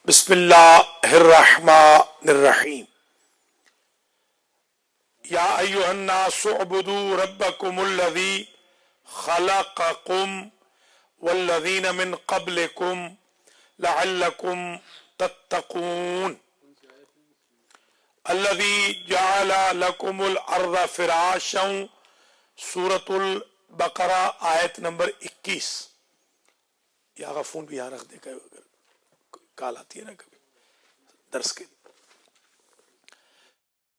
बिस्मिल्लाहिर्रहमानिर्रहीम। या अय्युहन्नासु उअ्बुदू रब्बकुमुल्लज़ी खलक़कुम वल्लज़ीना मिन क़ब्लिकुम लअल्लकुम तत्तक़ून अल्लज़ी जअल लकुमुल अर्ज़ फ़िराशन। सूरतुल बकरा आयत नंबर 21। या फोन भी यहाँ रख दे, अगर कॉल आती है ना कभी दर्स के।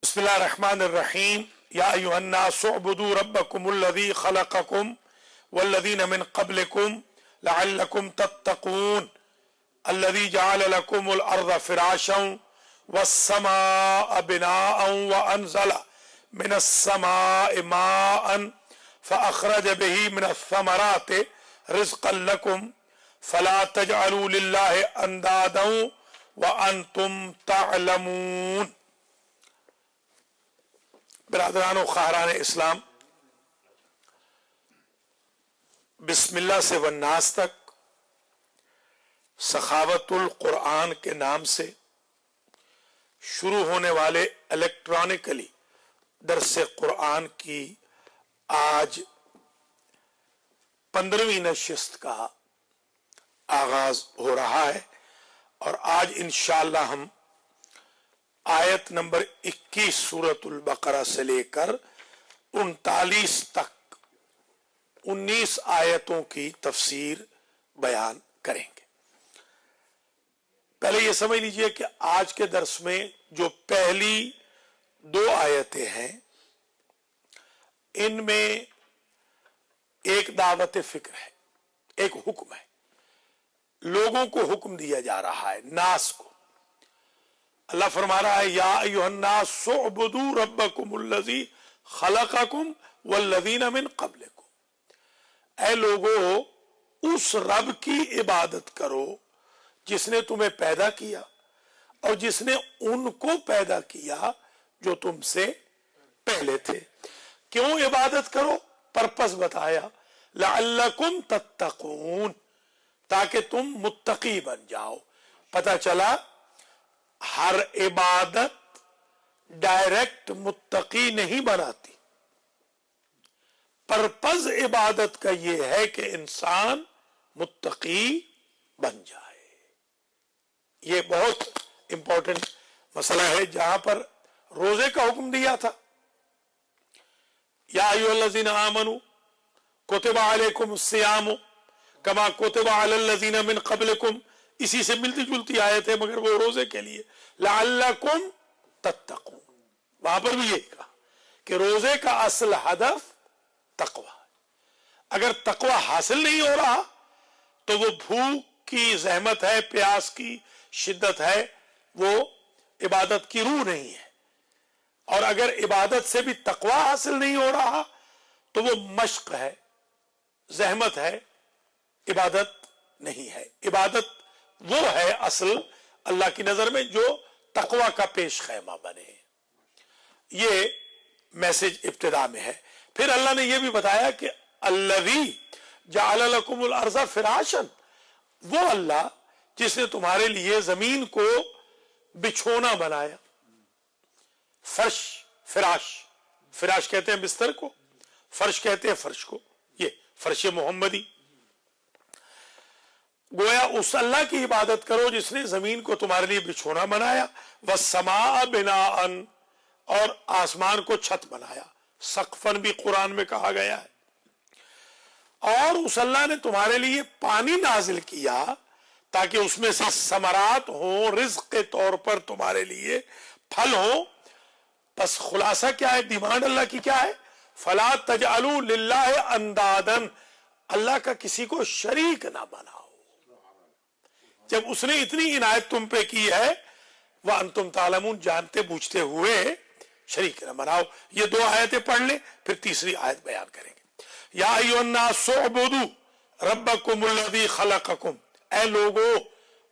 बिस्मिल्लाहिर्रहमानिर्रहीम। या अय्युहन्नासु उअ्बुदू रब्बकुमुल्लज़ी खलक़कुम वल्लज़ीना मिन क़ब्लिकुम लअल्लकुम तत्तक़ून अल्लज़ी जअल लकुमुल अर्ज़ फ़िराशन वस्समाअ बिनाअन वअन्ज़ल मिनस्समाइ माअन फ़अख़रज बिही मिनस्समराति रिज़्क़न लकुम फला तजअलू लिल्लाहि अंदादन व अंतुम तअलमून। बिरादरानो ख़ाहरान इस्लाम, बिस्मिल्लाह से वन्नास तक सखावतुल कुरान के नाम से शुरू होने वाले इलेक्ट्रॉनिकली दर्स कुरान की आज 15वीं नशिस्त का आगाज हो रहा है और आज इंशाअल्लाह हम आयत नंबर 21 सूरतुल बकरा से लेकर 39 तक 19 आयतों की तफसीर बयान करेंगे। पहले ये समझ लीजिए कि आज के दर्स में जो पहली 2 आयतें हैं, इनमें एक दावत फिक्र है, एक हुक्म है। लोगों को हुक्म दिया जा रहा है, नास को। अल्लाह फरमा रहा है, या अय्युहन्नासु उअ्बुदू रब्बकुमुल्लज़ी खलक़कुम वल्लज़ीना मिन क़ब्लिकुम। ऐ लोगों, उस रब की इबादत करो जिसने तुम्हें पैदा किया और जिसने उनको पैदा किया जो तुमसे पहले थे। क्यों इबादत करो? पर्पस बताया, लअल्लकुम तत्तक़ून, ताकि तुम मुत्तकी बन जाओ। पता चला हर इबादत डायरेक्ट मुत्तकी नहीं बनाती। पर्पस इबादत का यह है कि इंसान मुत्तकी बन जाए। ये बहुत इंपॉर्टेंट मसला है। जहां पर रोजे का हुक्म दिया था, या अय्युहल्लज़ीना आमनू कुतिबा अलैकुमुस सियामु कमा कुतिबा अलल्लज़ीना मिन क़ब्लिकुम, इसी से मिलती जुलती आयत है, मगर वो रोजे के लिए। लअल्लकुम तत्तक़ून, वहां पर भी यही कहा कि रोजे का असल हदफ तक़वा है। अगर तक़वा हासिल नहीं हो रहा तो वो भूख की ज़हमत है, प्यास की शिद्दत है, वो इबादत की रूह नहीं है। और अगर इबादत से भी तक़वा हासिल नहीं हो रहा तो वो मश्क है, ज़हमत है, इबादत नहीं है। इबादत वो है असल अल्लाह की नजर में जो तक़वा का पेश खैमा बने। ये मैसेज इब्तिदा में है। फिर अल्लाह ने यह भी बताया कि अल्लज़ी जअल लकुमुल अर्ज़ फ़िराशन, वो अल्लाह जिसने तुम्हारे लिए जमीन को बिछोना बनाया। फर्श, फिराश, फिराश कहते हैं बिस्तर को, फर्श कहते हैं फर्श को। ये फर्श मोहम्मदी। गोया उस अल्लाह की इबादत करो जिसने जमीन को तुम्हारे लिए बिछोना बनाया। वस्समाअ बिनाअन, और आसमान को छत बनाया। सक़फ़न भी कुरान में कहा गया है। और उस अल्लाह ने तुम्हारे लिए पानी नाजिल किया ताकि उसमें से समरात हो, रिज़्क़ के तौर पर तुम्हारे लिए फल हो। बस खुलासा क्या है, डिमांड अल्लाह की क्या है? फला तजअलू लिल्लाहि अंदादन, अल्लाह का किसी को शरीक ना बनाओ। जब उसने इतनी इनायत तुम पे की है, वह अंतुम तालमून, जानते बूझते हुए शरीक न बनाओ। ये 2 आयतें पढ़ ले, फिर तीसरी आयत बयान करेंगे। या अय्युहन्नासु उअ्बुदू रब्बकुमुल्लज़ी खलक़कुम। ऐ लोगो,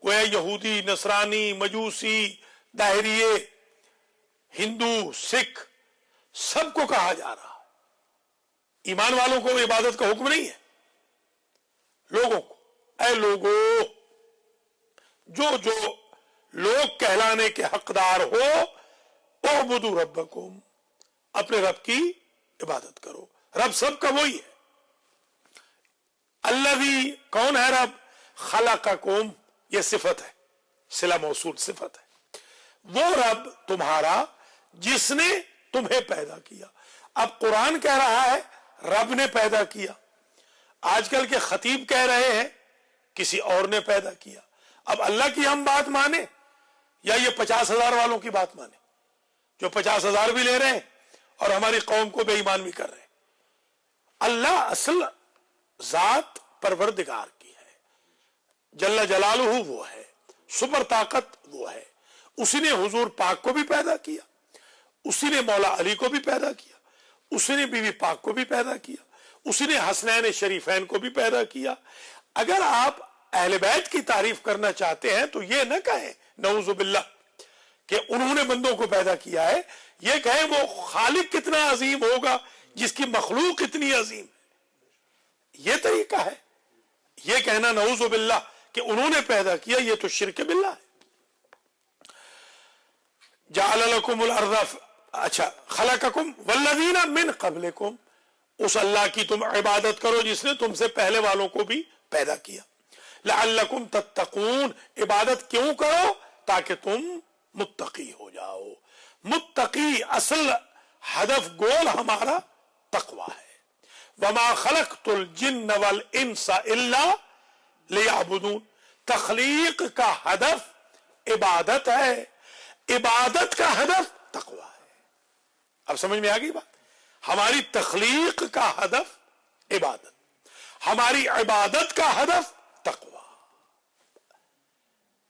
गोया यहूदी, नसरानी, मजूसी, दायरिये, हिंदू, सिख, सबको कहा जा रहा है। ईमान वालों को इबादत का हुक्म नहीं है, लोगों को। ऐ लोगो, जो لوگ کہلانے کے حقدار ہو، اعبدوا ربکم، اپنے رب کی عبادت کرو. رب سب کا وہی ہے. الذی، کون ہے رب؟ خلقکم، یہ صفت ہے، صلہ موصول صفت ہے. وہ رب تمہارا جس نے تمہیں پیدا کیا. اب قرآن کہہ رہا ہے رب نے پیدا کیا. آج کل کے خطیب کہہ رہے ہیں کسی اور نے پیدا کیا. اب اللہ کی ہم بات مانیں یا یہ 50,000 والوں کی بات مانیں جو 50,000 بھی لے رہے ہیں اور ہماری قوم کو بے ایمان بھی کر رہے ہیں؟ اللہ اصل ذات پروردگار کی ہے، جل جلالہ وہ ہے، سپر طاقت وہ ہے. اسی نے حضور پاک کو بھی پیدا کیا، اسی نے مولا علی کو بھی پیدا کیا، اسی نے بیوی پاک کو بھی پیدا کیا، اسی نے حسنین شریفین کو بھی پیدا کیا. اگر آپ اہل بیت کی تعریف کرنا چاہتے ہیں تو یہ نہ کہیں نعوذ باللہ کہ انہوں نے بندوں کو پیدا کیا ہے، یہ کہیں وہ خالق کتنا عظیم ہوگا جس کی مخلوق اتنی عظیم ہے. یہ طریقہ ہے. یہ کہنا نعوذ باللہ کہ انہوں نے پیدا کیا، یہ تو شرک باللہ ہے. جعل لکم الارض، اچھا، خلقکم والذین من قبلکم، اس اللہ کی تم عبادت کرو جس نے تم سے پہلے والوں کو بھی پیدا کیا. لعلکم تتقون، عبادت کیوں کرو؟ تاکہ تم متقی ہو جاؤ. متقی اصل ہدف گول ہمارا تقوی ہے. وما خلقت الجن والانس الا لیعبدون، تخلیق کا ہدف عبادت ہے، عبادت کا ہدف تقوی ہے. اب سمجھ میں آ گئی بات؟ ہماری تخلیق کا ہدف عبادت، ہماری عبادت کا ہدف تقوی،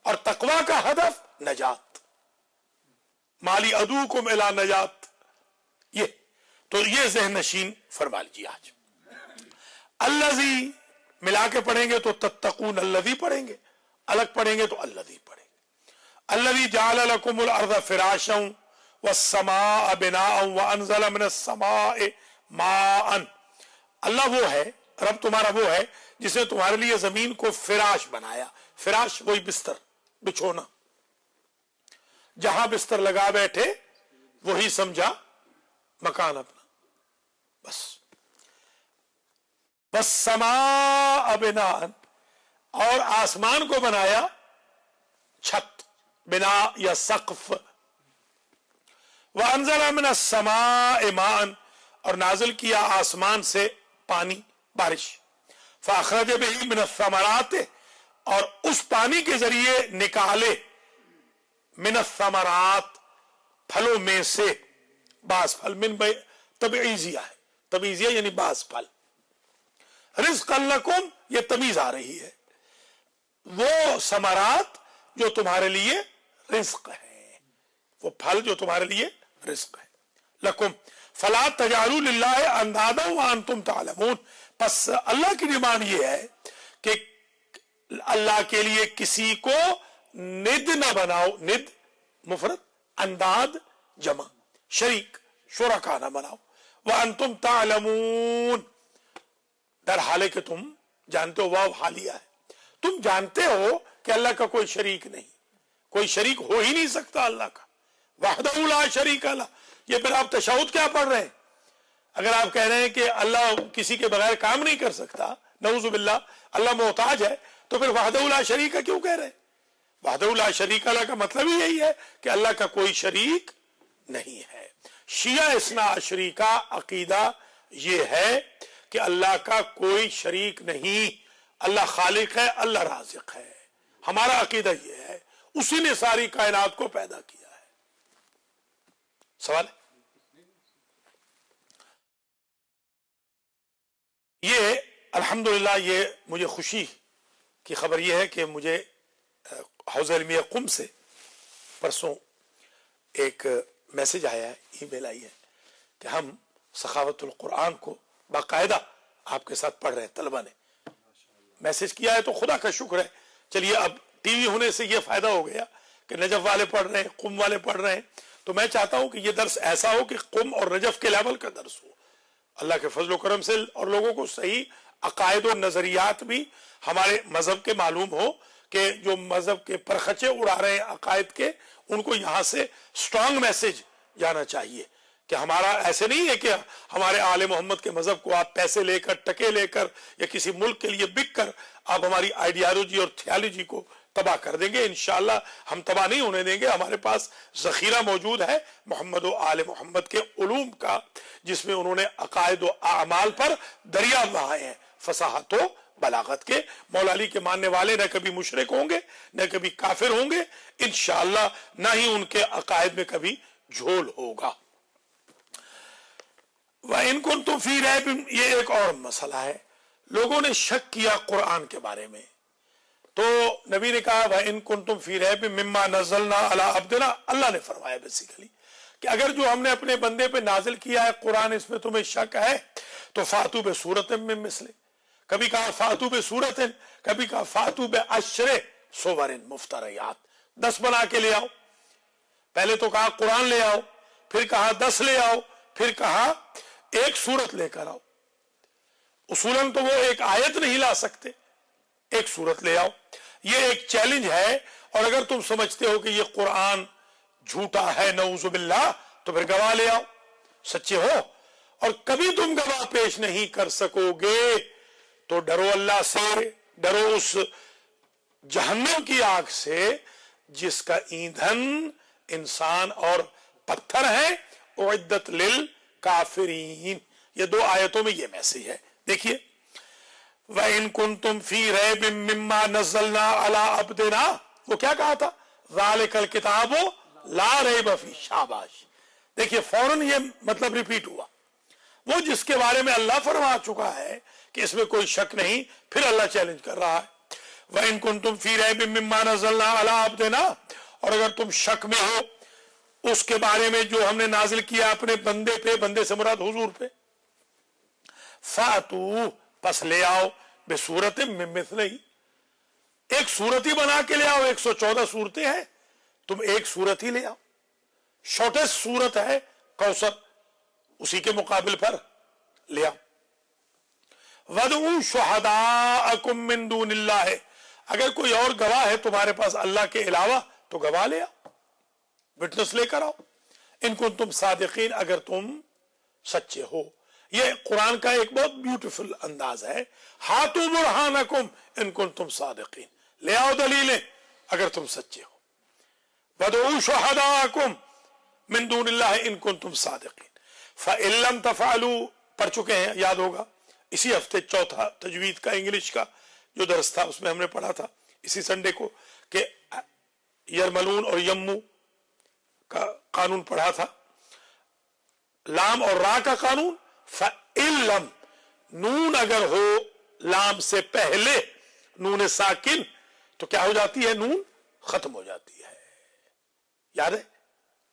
اور تقوی کا ہدف نجات. مالی عدوکم الی نجات. یہ تو یہ ذہن نشین فرما لیجیے. آج الذی ملا کے پڑھیں گے تو تتقون الذی پڑھیں گے، الگ پڑھیں گے تو الذی پڑھیں گے. الذی جعل لکم الارض فراشا والسماء بناء وانزل من السماء ماء. اللہ وہ ہے، رب تمہارا وہ ہے جس نے تمہارے لیے زمین کو فراش بنایا. فراش وہی بستر، بچھونا، جہاں بستر لگا بیٹھے وہی سمجھا مکان اپنا. بس والسماء بناء، اور آسمان کو بنایا چھت، بنا یا سقف. وانزل من السماء ماء، اور نازل کیا آسمان سے پانی، بارش. فاخرج به من الثمرات، اور اس پانی کے ذریعے نکالے من الثمرات، پھلوں میں سے، بعض پھل. من تبعیضیہ ہے، تبعیضیہ یعنی بعض پھل. رزقا لکم، یہ تمیز آ رہی ہے، وہ ثمرات جو تمہارے لیے رزق ہے، وہ پھل جو تمہارے لیے رزق ہے. لکم فلا تجعلوا للہ اندادا وانتم تعلمون. پس اللہ کی ڈیمانڈ یہ ہے کہ اللہ کے لیے کسی کو ند نہ بناؤ. ند مفرد، انداد جمع، شریک، شرکا نہ بناؤ. وانتم تعلمون، در حالے کہ تم جانتے ہو. واو حالیہ ہے، تم جانتے ہو کہ اللہ کا کوئی شریک نہیں، کوئی شریک ہو ہی نہیں سکتا اللہ کا. وحدہ لا شریک لہ. یہ پھر آپ تشہد کیا پڑھ رہے ہیں؟ اگر آپ کہہ رہے ہیں کہ اللہ کسی کے بغیر کام نہیں کر سکتا، نعوذ باللہ، اللہ محتاج ہے، تو پھر وحدہ لا شریک کیوں کہہ رہے ہیں؟ وحدہ لا شریک لہ کا مطلب ہی یہی ہے کہ اللہ کا کوئی شریک نہیں ہے. شیعہ اثنا عشری کا عقیدہ یہ ہے کہ اللہ کا کوئی شریک نہیں، اللہ خالق ہے، اللہ رازق ہے. ہمارا عقیدہ یہ ہے، اسی نے ساری کائنات کو پیدا کیا ہے. سوال ہے؟ یہ الحمدللہ یہ مجھے خوشی کی خبر یہ ہے کہ مجھے حوزہ علمیہ قم سے پرسوں ایک میسج آیا ہے، ای میل آئی ہے کہ ہم سخاوت القرآن کو باقاعدہ آپ کے ساتھ پڑھ رہے ہیں. طلبہ نے میسج کیا ہے تو خدا کا شکر ہے. چلیے اب ٹی وی ہونے سے یہ فائدہ ہو گیا کہ نجف والے پڑھ رہے ہیں، قم والے پڑھ رہے ہیں. تو میں چاہتا ہوں کہ یہ درس ایسا ہو کہ قم اور نجف کے لیول کا درس ہو، اللہ کے فضل و کرم سے، اور لوگوں کو صحیح عقائد و نظریات بھی ہمارے مذہب کے معلوم ہو کہ جو مذہب کے پرخچے اڑا رہے ہیں عقائد کے، ان کو یہاں سے سٹرانگ میسج جانا چاہیے کہ ہمارا ایسے نہیں ہے کہ ہمارے آل محمد کے مذہب کو آپ پیسے لے کر، ٹکے لے کر، یا کسی ملک کے لیے بک کر آپ ہماری آئیڈیالوجی اور تھیالوجی کو تباہ کر دیں گے۔ انشاءاللہ ہم تباہ نہیں ہونے دیں گے۔ ہمارے پاس ذخیرہ موجود ہے محمد و آل محمد کے علوم کا، جس میں انہوں نے عقائد و اعمال پر دریا بہائے ہیں، فصاحت و بلاغت کے۔ مولا علی کے ماننے والے نہ کبھی مشرک ہوں گے، نہ کبھی کافر ہوں گے انشاءاللہ، نہ ہی ان کے عقائد میں کبھی جھول ہوگا۔ وَإِن كُنتُمْ فِي رَيْبٍ، یہ ایک اور مسئلہ ہے، لوگوں نے شک کیا قرآن کے بارے میں، تو نبی نے کہا وَإِن كُنتُمْ فِي رَيْبٍ مِّمَّا نَزَّلْنَا عَلَىٰ عَبْدِنَا، اللہ نے فرمایا بیسیکلی کہ اگر جو ہم نے اپنے بندے پہ نازل کیا ہے قرآن، اس میں تمہیں شک ہے تو فَأْتُوا بِسُورَةٍ مِّن مِّثْلِهِ، کبھی کہا فَأْتُوا بِسُورَةٍ، کبھی کہا فَأْتُوا بِعَشْرِ سُوَرٍ مُفْتَرَيَاتٍ، 10 بنا کے لے آؤ۔ پہلے تو کہا قرآن لے آؤ، پھر کہا 10 لے آؤ، پھر کہا ایک سورت لے کر آؤ۔ اصولاً تو وہ ایک آیت نہیں لا سکتے، ایک سورت لے آؤ۔ یہ ایک چیلنج ہے، اور اگر تم سمجھتے ہو کہ یہ قرآن جھوٹا ہے نعوذ باللہ، تو پھر گواہ لے آؤ، سچے ہو۔ اور کبھی تم گواہ پیش نہیں کر سکو گے تو ڈرو اللہ سے، ڈرو اس جہنم کی آگ سے جس کا ایندھن انسان اور پتھر ہے، اعدت للکافرین۔ یہ 2 آیتوں میں یہ میسج ہے۔ دیکھیے وَإِن كُنتُمْ فِي رَيْبٍ مِّمَّا نَزَّلْنَا عَلَىٰ عَبْدِنَا، وہ کیا کہا تھا؟ ذَلِكَ الْكِتَابُ لَا رَيْبَ فِيهِ، شاباش۔ دیکھیے فوراً یہ مطلب ریپیٹ ہوا، وہ جس کے بارے میں اللہ فرما چکا ہے کہ اس میں کوئی شک نہیں، پھر اللہ چیلنج کر رہا ہے وَإِن كُنتُمْ فِي رَيْبٍ مِّمَّا نَزَّلْنَا عَلَىٰ عَبْدِنَا، اور اگر تم شک میں ہو اس کے بارے میں جو ہم نے نازل کیا اپنے بندے پہ، بندے سے مراد حضور پہ، فَأْتُوا، پس لے آؤ، بِسُورَةٍ مِّن مِّثْلِهِ، ایک سورت ہی بنا کے لے آؤ۔ 114 صورتیں ہیں، تم ایک سورت ہی لے آؤ، شارٹیسٹ سورت ہے کوثر، اسی کے مقابل پر لے آؤ۔ وَادْعُوا شُهَدَاءَكُم مِّن دُونِ اللَّهِ، اگر کوئی اور گواہ ہے تمہارے پاس اللہ کے علاوہ تو گواہ لے آؤ، وٹنس لے کر آؤ، ان کنتم صادقین، اگر تم سچے ہو۔ یہ قرآن کا ایک بہت بیوٹیفل انداز ہے، ہاتوا برہانکم ان کنتم صادقین، لے آؤ دلیلیں اگر تم سچے ہو۔ وَادْعُوا شُهَدَاءَكُم مِّن دُونِ اللَّهِ إِن كُنتُمْ صَادِقِينَ فَإِن لَّمْ تَفْعَلُوا، پڑھ چکے ہیں، یاد ہوگا اسی ہفتے چوتھا تجوید کا انگلش کا جو درس تھا اس میں ہم نے پڑھا تھا اسی سنڈے کو کہ یرملون اور یمو کا قانون پڑھا تھا، لام اور را کا قانون۔ فَإِن لَّمْ، نون اگر ہو لام سے پہلے، نون ساکن، تو کیا ہو جاتی ہے؟ نون ختم ہو جاتی ہے، یاد ہے؟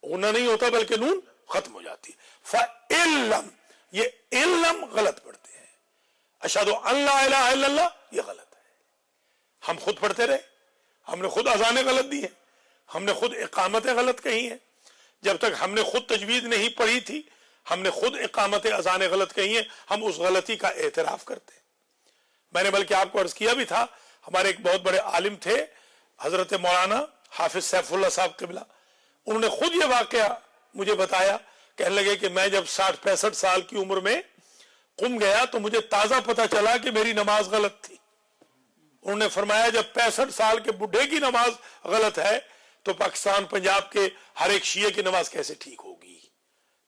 غنہ نہیں ہوتا بلکہ نون ختم ہو جاتی ہے۔ فَإِن لَّمْ، یہ ان لم غلط پڑھتے ہیں، اشہدو ان لا الہ الا اللہ یہ غلط ہے، ہم خود پڑھتے رہے، ہم نے خود اذانیں غلط دی ہیں، ہم نے خود اقامتیں غلط کہی ہیں، جب تک ہم نے خود تجوید نہیں پڑھی تھی ہم نے خود اقامت اذانیں غلط کہی ہیں، ہم اس غلطی کا اعتراف کرتے ہیں۔ میں نے بلکہ آپ کو عرض کیا بھی تھا، ہمارے ایک بہت بڑے عالم تھے حضرت مولانا حافظ سیف اللہ صاحب قبلہ، انہوں نے خود یہ واقعہ مجھے بتایا، کہنے لگے کہ میں جب 60-65 سال کی عمر میں قم گیا تو مجھے تازہ پتہ چلا کہ میری نماز غلط تھی۔ انہوں نے فرمایا جب 65 سال کے بڈھے کی نماز غلط ہے تو پاکستان پنجاب کے ہر ایک شیعہ کی نماز کیسے ٹھیک ہوگی؟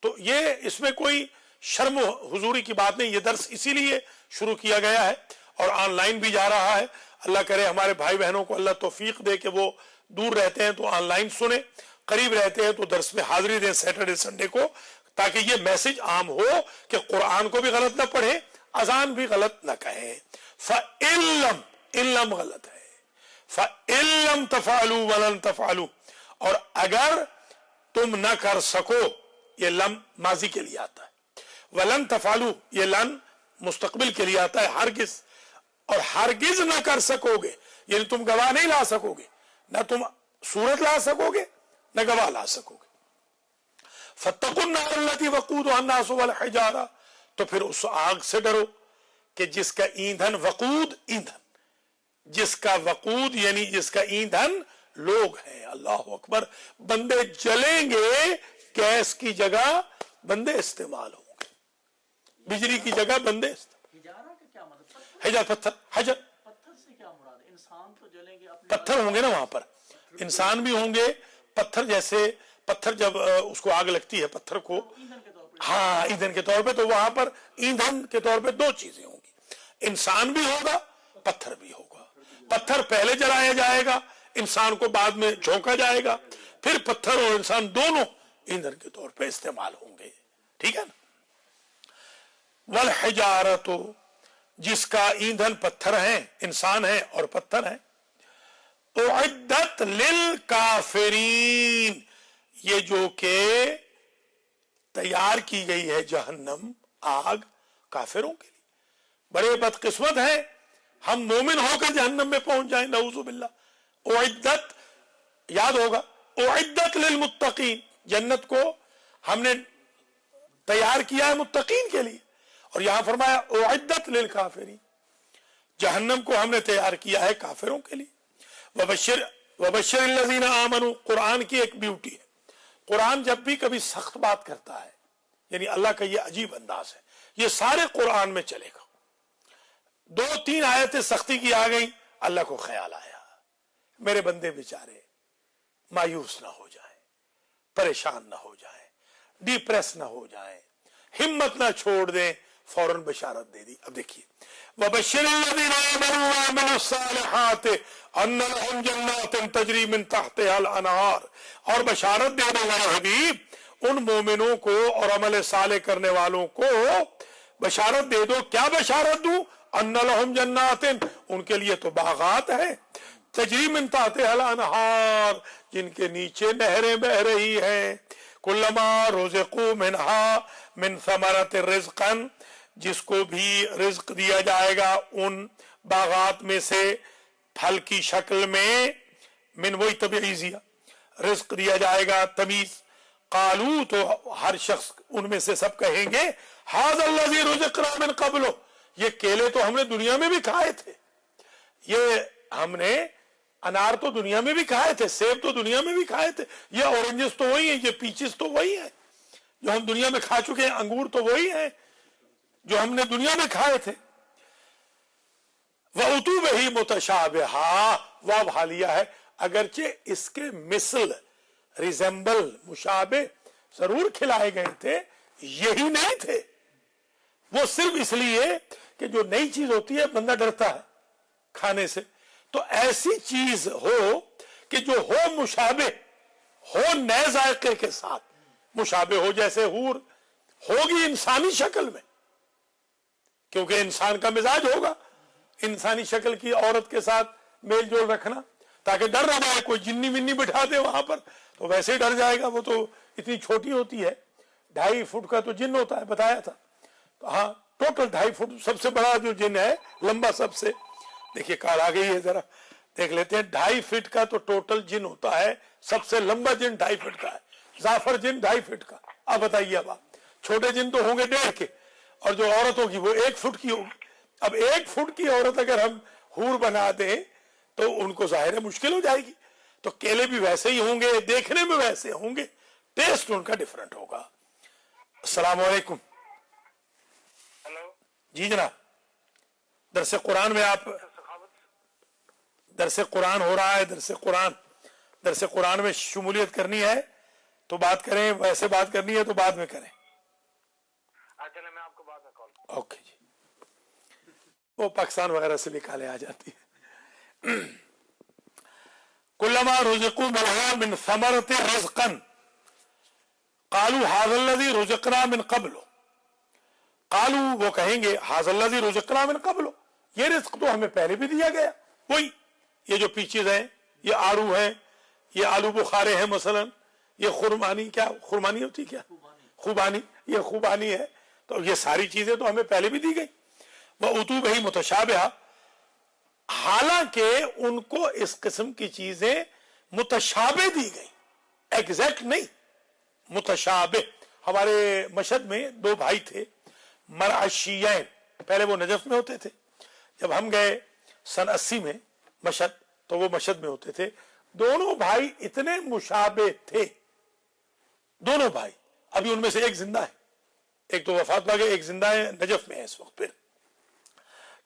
تو یہ اس میں کوئی شرم و حضوری کی بات نہیں، یہ درس اسی لیے شروع کیا گیا ہے اور آن لائن بھی جا رہا ہے۔ اللہ کرے ہمارے بھائی بہنوں کو اللہ توفیق دے کہ وہ دور رہتے ہیں تو آن لائن سنیں، قریب رہتے ہیں تو درس میں حاضری دیں سیٹرڈے سنڈے کو، تاکہ یہ میسج عام ہو کہ قرآن کو بھی غلط نہ پڑھیں، اذان بھی غلط نہ کہیں۔ فَإِن لَّمْ، ان لم غلط ہے، فَإِن لَّمْ تَفْعَلُوا وَلَن تَفْعَلُوا، اور اگر تم نہ کر سکو، یہ لم ماضی کے لیے آتا ہے، وَلَن تَفْعَلُوا یہ لن مستقبل کے لیے آتا ہے، ہرگز، اور ہرگز نہ کر سکو گے، یعنی تم گواہ نہیں لا سکو گے، نہ تم صورت لا سکو گے نہ گواہ لا سکو گے۔ فَاتَّقُوا النَّارَ الَّتِي وَقُودُهَا النَّاسُ وَالْحِجَارَةُ، تو پھر اس آگ سے ڈرو کہ جس کا ایندھن، وقود ایندھن، जिसका वकूद यानी जिसका ईंधन लोग हैं। अल्लाह अकबर, बंदे जलेंगे, गैस की जगह बंदे इस्तेमाल होंगे, बिजली की जगह बंदे हिजारा का क्या मतलब? हजर पत्थर, हजर पत्थर से क्या मुराद है? इंसान तो जलेंगे अपने पत्थर होंगे ना वहां पर, इंसान भी होंगे। पत्थर जैसे पत्थर जब उसको आग लगती है पत्थर को, ईंधन के तौर पर। हाँ ईंधन के तौर पे, तो वहां पर ईंधन के तौर पे दो चीजें होंगी, इंसान भी होगा, पत्थर भी होगा। पत्थर पहले जलाया जाएगा, इंसान को बाद में झोंका जाएगा, फिर पत्थर और इंसान दोनों ईंधन के तौर पे इस्तेमाल होंगे। ठीक है ना। वल हिजारतो, जिसका ईंधन पत्थर है, इंसान है और पत्थर है। उइद्दत लिल काफिरीन, ये जो के तैयार की गई है जहन्नम, आग काफिरों के लिए। बड़े बदकिस्मत हैं हम मोमिन होकर जहन्नम में पहुंच जाएं, नऊज़ु बिल्लाह। उइद्दत, याद होगा, उइद्दत लिल मुत्तकीन, जन्नत को हमने तैयार किया है मुत्तकीन के लिए, और यहां फरमाया उइद्दत लिल काफिरीन, जहन्नम को हमने तैयार किया है काफिरों के लिए। वबश्शिर लज़ीना आमनू, कुरान की एक ब्यूटी है, कुरान जब भी कभी सख्त बात करता है, यानी अल्लाह का ये अजीब अंदाज है, ये सारे कुरान में चलेगा। 2-3 आयतें सख्ती की आ गई, अल्लाह को ख्याल आया मेरे बंदे बेचारे मायूस ना हो जाए, परेशान ना हो जाए, डिप्रेस ना हो जाए, हिम्मत ना छोड़ दें, फौरन बशारत दे दी। अब देखिए, वबश्शिरिल्लज़ीना आमनू व अमिलुस्सालिहात अन्ना लहुम जन्नातुन तजरी मिन तहतिहल अनहार, और बशारत देने वाले हबीब उन मोमिनों को और अमल साले करने वालों को बशारत दे दो। क्या बशारत दूं? अन्ना लहुम जन्नातिन, उनके लिए तो बागात है, तजरी मिन तहतिहल अनहार, जिनके नीचे नहरें बह रही हैं। कुल्लमा रुज़िक़ू मिनहा मिन समरति रिज़्क़न, जिसको भी रिज्क दिया जाएगा उन बागात में से फल की शक्ल में, मिन वही तबीज़िया, रिज्क दिया जाएगा तमीज। कालू, तो हर शख्स उनमें से सब कहेंगे हाज़ल्लज़ी रुज़िक़ना मिन क़ब्लु, ये केले तो हमने दुनिया में भी खाए थे, ये हमने अनार तो दुनिया में भी खाए थे, सेब तो दुनिया में भी खाए थे, ये ऑरेंजेस तो वही है, ये पीचेस तो वही है जो हम दुनिया में खा चुके हैं, अंगूर तो वही है जो हमने दुनिया में खाए थे। वह उतूब ही मुतशाबिहा, वह हालिया है, अगरचे इसके मिसल, रिजेंबल, मुशाबे जरूर खिलाए गए थे, यही नहीं थे। वो सिर्फ इसलिए कि जो नई चीज होती है बंदा डरता है खाने से, तो ऐसी चीज हो कि जो हो मुशाबे हो, नए जायके के साथ मुशाबे हो, जैसे हूर होगी इंसानी शक्ल में, क्योंकि इंसान का मिजाज होगा इंसानी शक्ल की औरत के साथ मेल जोल रखना, ताकि डर ना जाए कोई जिन्नी विन्नी बिठा दे वहां पर, तो वैसे ही डर जाएगा। वो तो इतनी छोटी होती है, 2.5 फुट का तो जिन होता है, बताया था। तो हाँ, टोटल 2.5 फुट सबसे बड़ा जो जिन है, लंबा सबसे, देखिए कार आ गई है, जरा देख लेते हैं। 2.5 फीट का तो टोटल जिन होता है, सबसे लंबा जिन 2.5 फीट का है, जाफर जिन 2.5 फीट का। अब बताइए, अब छोटे जिन तो होंगे 1.5 के, और जो औरत होगी वो 1 फुट की होगी। अब 1 फुट की औरत अगर हम हूर बना दें तो उनको जाहिर है मुश्किल हो जाएगी। तो केले भी वैसे ही होंगे, देखने में वैसे होंगे, टेस्ट उनका डिफरेंट होगा। अस्सलाम वालेकुम। हेलो जी जनाब, दरसे कुरान में आप, दरसे कुरान हो रहा है, दरसे कुरान में शमूलियत करनी है तो बात करें, वैसे बात करनी है तो बाद में करें। चले, मैं आपको बाद में कॉल। ओके जी, वो पाकिस्तान वगैरह से निकाले आ जाती है। कुल्लमा रुज़िक़ू मिनहा मिन समरति रिज़्क़न क़ालू हाज़ल्लज़ी रुज़िक़ना मिन क़ब्लु, क़ालू, वो कहेंगे हाज़ल्लज़ी रुज़िक़ना मिन क़ब्लु, ये रिज़्क़ तो हमें पहले भी दिया गया। वही ये जो पीचेज हैं, ये आड़ू हैं, ये आलू बुखारे हैं मसलन, ये खुरमानी, क्या खुरमानी होती क्या, खुबानी, ये खुबानी है, तो ये सारी चीजें तो हमें पहले भी दी गई। वह उतूब ही मुतशाबिहा, हालांकि उनको इस किस्म की चीजें मुतशाबे दी गई, एग्जैक्ट नहीं, मुतशाबे। हमारे मशहद में 2 भाई थे मरअशियैन, पहले वो नजफ में होते थे, जब हम गए सन 80 में मशद, तो वो मशद में होते थे। दोनों भाई इतने मुशाबे थे, दोनों भाई। अभी उनमें से एक जिंदा है, एक तो वफात पा गए, एक जिंदा है, नजफ में है इस वक्त। फिर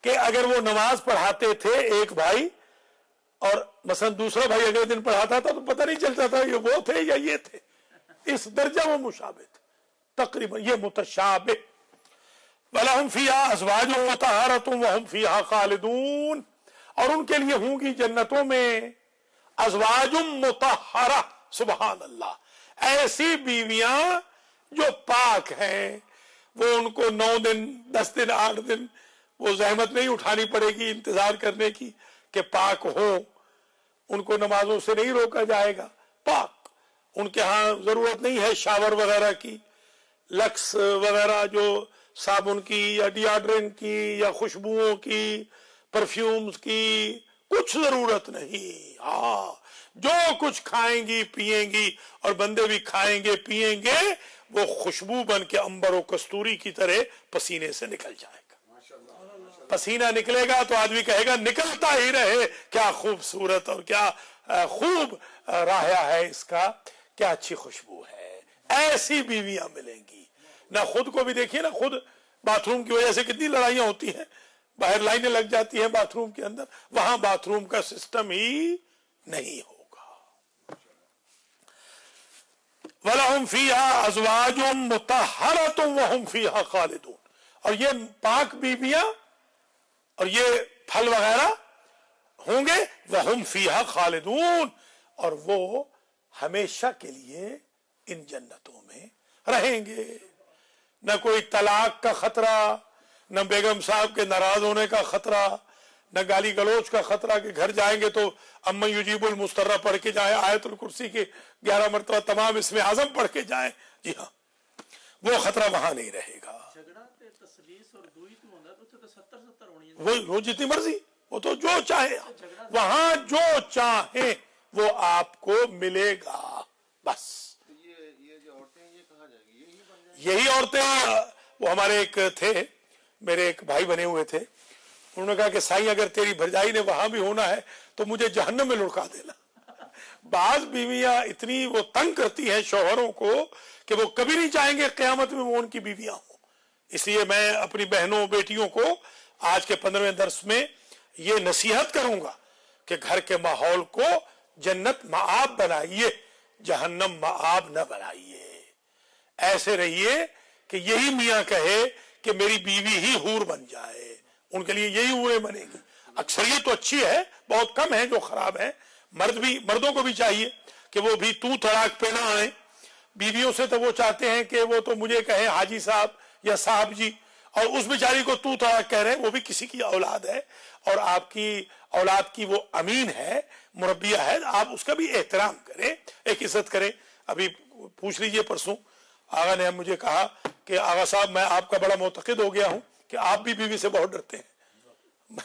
कि अगर वो नमाज पढ़ाते थे एक भाई, और मसलन दूसरा भाई अगले दिन पढ़ाता था, तो पता नहीं चलता था ये वो थे या ये थे। इस दर्जा वो मुशाबे थे तकरीबन, ये मुतशाबे। वलहुम फीहा अज़वाजुम मुतहहरतुम वहुम फीहा खालिदून, और उनके लिए होंगी जन्नतों में अज़वाजुम मुतहहरा, सुभान अल्लाह, ऐसी बीवियां जो पाक हैं। वो उनको 9 दिन 10 दिन 8 दिन वो जहमत नहीं उठानी पड़ेगी इंतजार करने की कि पाक हो, उनको नमाजों से नहीं रोका जाएगा, पाक। उनके यहाँ जरूरत नहीं है शावर वगैरह की, लक्स वगैरह जो साबुन की या डिओड्रेंट की या खुशबुओं की, परफ्यूम्स की, कुछ जरूरत नहीं। हाँ, जो कुछ खाएंगी पिएंगी, और बंदे भी खाएंगे पिएंगे, वो खुशबू बन के अंबर और कस्तूरी की तरह पसीने से निकल जाएगा। पसीना निकलेगा तो आदमी कहेगा निकलता ही रहे, क्या खूबसूरत और क्या खूब राया है इसका, क्या अच्छी खुशबू है। ऐसी बीवियां मिलेंगी ना। खुद को भी देखिए ना, खुद बाथरूम की वजह से कितनी लड़ाइयां होती हैं, बाहर लाइनें लग जाती हैं बाथरूम के अंदर, वहां बाथरूम का सिस्टम ही नहीं होगा। वलहुम फीहा अज़वाजुम मुतहहरतुम वहुम फीहा खालिदून, और ये पाक बीवियां और ये फल वगैरह होंगे, वहुम फीहा खालिदून, और वो हमेशा के लिए इन जन्नतों में रहेंगे। न कोई तलाक का खतरा, न बेगम साहब के नाराज होने का खतरा, न गाली गलोच का खतरा कि घर जाएंगे तो अम्मा युजीबुल मुस्तर्रा पढ़ के जाए, आयतुल कुर्सी के 11 मरतबा तमाम इसमें आजम पढ़ के जाए। जी हाँ, वो खतरा वहां नहीं रहेगा। वो जितनी मर्जी, वो तो जो चाहे, वहां जो चाहे वो आपको मिलेगा। बस ये जो औरतें ये कहाँ जाएंगी, यही औरतें। वो हमारे एक थे, मेरे एक भाई बने हुए थे, उन्होंने कहा कि साईं अगर तेरी भरजाई ने वहां भी होना है तो मुझे जहन्नम में लुढ़का देना। बाज बीवियां इतनी वो तंग करती हैं शौहरों को कि वो कभी नहीं चाहेंगे क़यामत में वो उनकी बीवियां हो। इसलिए मैं अपनी बहनों बेटियों को आज के 15वें दर्स में ये नसीहत करूंगा कि घर के माहौल को जन्नत माआब बनाइए, जहन्नम माआब न बनाइए। ऐसे रहिए कि यही मियां कहे कि मेरी बीवी ही हूर बन जाए, उनके लिए यही हूरें बनेगी। अक्सरियत तो अच्छी है, बहुत कम है जो खराब है। मर्दों को भी चाहिए कि वो भी तू तलाक पे ना आए। बीवियों से तो वो चाहते हैं कि वो तो मुझे कहे हाजी साहब या साहब जी, और उस बेचारी को तू तलाक कह रहे हैं, वो भी किसी की औलाद है और आपकी औलाद की वो अमीन है, मुरब्बिया है, आप उसका भी एहतराम करें, एक इज्जत करें। अभी पूछ लीजिए, परसों आगा ने मुझे कहा कि आगा साहब मैं आपका बड़ा मुतक़िद हो गया हूं कि आप भी बीवी से बहुत डरते हैं।